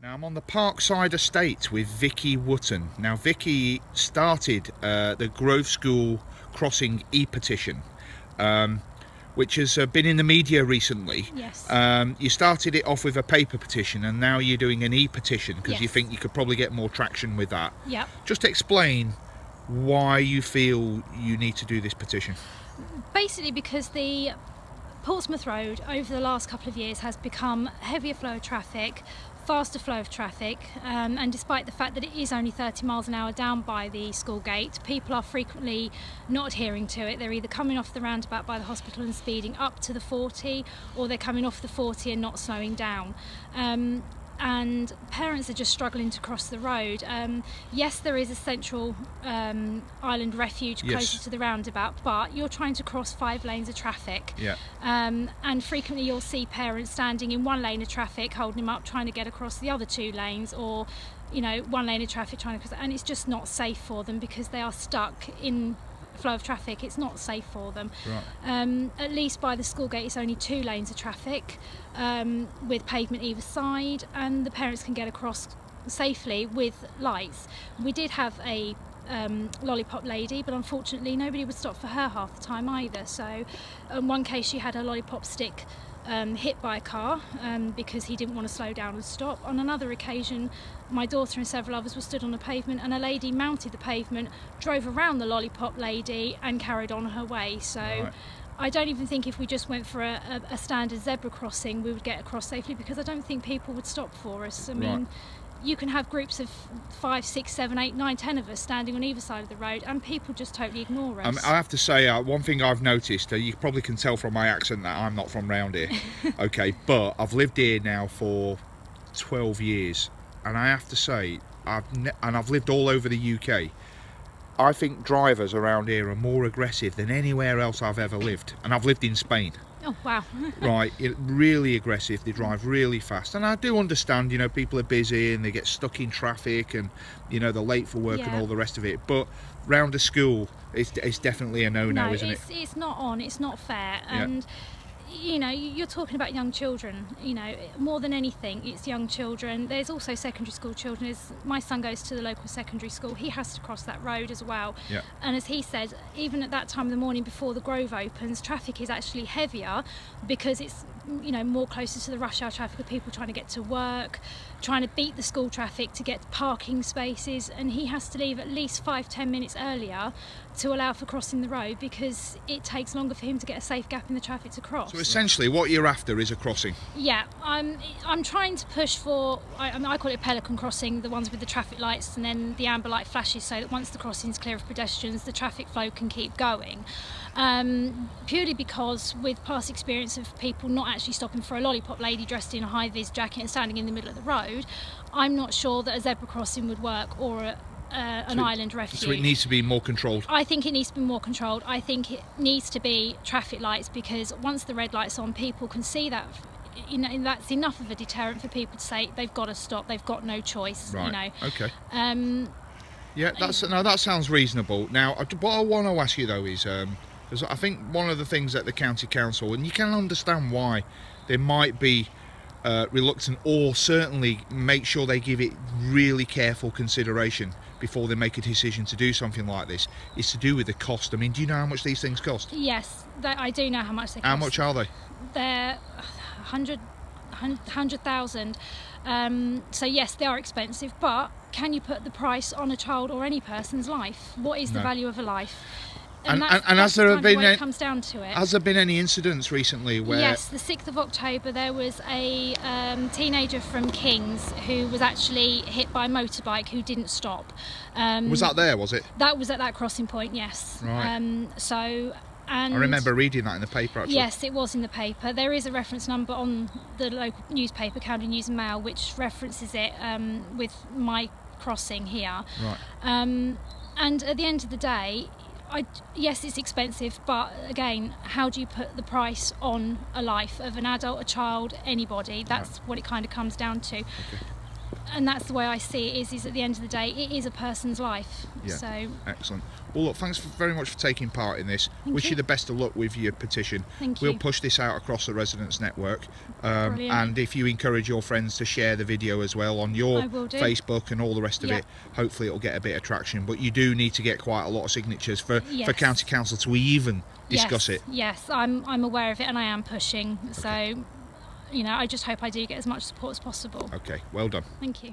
Now I'm on the Parkside Estate with Vicky Wooton. Now Vicky started the Grove School Crossing ePetition, which has been in the media recently. Yes. You started it off with a paper petition and now you're doing an ePetition because you Yes. think you could probably get more traction with that. Yep. Just explain why you feel you need to do this petition. Basically because the Portsmouth Road over the last couple of years has become heavier flow of traffic, faster flow of traffic, and despite the fact that it is only 30 miles an hour down by the school gate, people are frequently not adhering to it. They're either coming off the roundabout by the hospital and speeding up to the 40, or they're coming off the 40 and not slowing down. And parents are just struggling to cross the road. Yes, there is a central island refuge closer to the roundabout, but you're trying to cross 5 lanes of traffic. Yeah. And frequently you'll see parents standing in 1 lane of traffic, holding them up, trying to get across the other 2 lanes, or 1 lane of traffic trying to cross, and it's just not safe for them because they are stuck in flow of traffic. It's not safe for them. Right. At least by the school gate it's only 2 lanes of traffic with pavement either side, and the parents can get across safely with lights. We did have a lollipop lady, but unfortunately nobody would stop for her half the time either. So in one case she had her lollipop stick hit by a car because he didn't want to slow down and stop. On another occasion, my daughter and several others were stood on the pavement and a lady mounted the pavement, drove around the lollipop lady and carried on her way. So Right. I don't even think if we just went for a standard zebra crossing we would get across safely, because I don't think people would stop for us. I mean, you can have groups of 5, 6, 7, 8, 9, 10 of us standing on either side of the road and people just totally ignore us. I have to say, one thing I've noticed, you probably can tell from my accent that I'm not from round here, okay, but I've lived here now for 12 years, and I have to say, I've lived all over the UK. I think drivers around here are more aggressive than anywhere else I've ever lived, and I've lived in Spain. Oh wow. Right, really aggressive, they drive really fast, and I do understand, people are busy and they get stuck in traffic and, they're late for work and all the rest of it, but round a school, it's definitely a no-no, isn't it? It's not on, it's not fair, and you're talking about young children, more than anything, it's young children. There's also secondary school children. As my son goes to the local secondary school, he has to cross that road as well. Yeah. And as he said, even at that time of the morning before the Grove opens, traffic is actually heavier because it's, more closer to the rush hour traffic of people trying to get to work, trying to beat the school traffic to get parking spaces, and he has to leave at least 5-10 minutes earlier to allow for crossing the road because it takes longer for him to get a safe gap in the traffic to cross. So essentially what you're after is a crossing. Yeah, I'm trying to push for, I call it pelican crossing, the ones with the traffic lights and then the amber light flashes, so that once the crossing's clear of pedestrians the traffic flow can keep going. Purely because with past experience of people not actually stopping for a lollipop lady dressed in a high-vis jacket and standing in the middle of the road, I'm not sure that a zebra crossing would work, or an island refuge. So it needs to be more controlled. I think it needs to be more controlled. I think it needs to be traffic lights, because once the red light's on, people can see that. That's enough of a deterrent for people to say they've got to stop. They've got no choice. Right. Okay. Yeah, that sounds reasonable. Now, what I want to ask you though is, because I think one of the things that the county council, and you can understand why they might be reluctant, or certainly make sure they give it really careful consideration before they make a decision to do something like this, is to do with the cost. I mean, do you know how much these things cost? Yes, I do know how much they cost. How much are they? They're 100,000. So yes, they are expensive, but can you put the price on a child or any person's life? What is the value of a life? And has there been it comes down to it. Has there been any incidents recently where? Yes, the 6th of October there was a teenager from Kings who was actually hit by a motorbike who didn't stop. Was that there? Was it? That was at that crossing point. Yes. Right. And I remember reading that in the paper, actually. Yes, it was in the paper. There is a reference number on the local newspaper, County News and Mail, which references it with my crossing here. Right. And at the end of the day, yes, it's expensive, but again, how do you put the price on a life of an adult, a child, anybody? That's what it kind of comes down to. Okay. and that's the way I see it, is at the end of the day, it is a person's life. Yeah. So Excellent. Well, look, thanks very much for taking part in this. Wish you the best of luck with your petition. Thank We'll you. push this out across the residents network, Brilliant. and if you encourage your friends to share the video as well on your I will do. Facebook and all the rest of Yeah. it, hopefully it'll get a bit of traction. But you do need to get quite a lot of signatures for Yes. County Council to even discuss Yes, it. Yes, I'm aware of it, and I am pushing. So, I just hope I do get as much support as possible. Okay, well done. Thank you.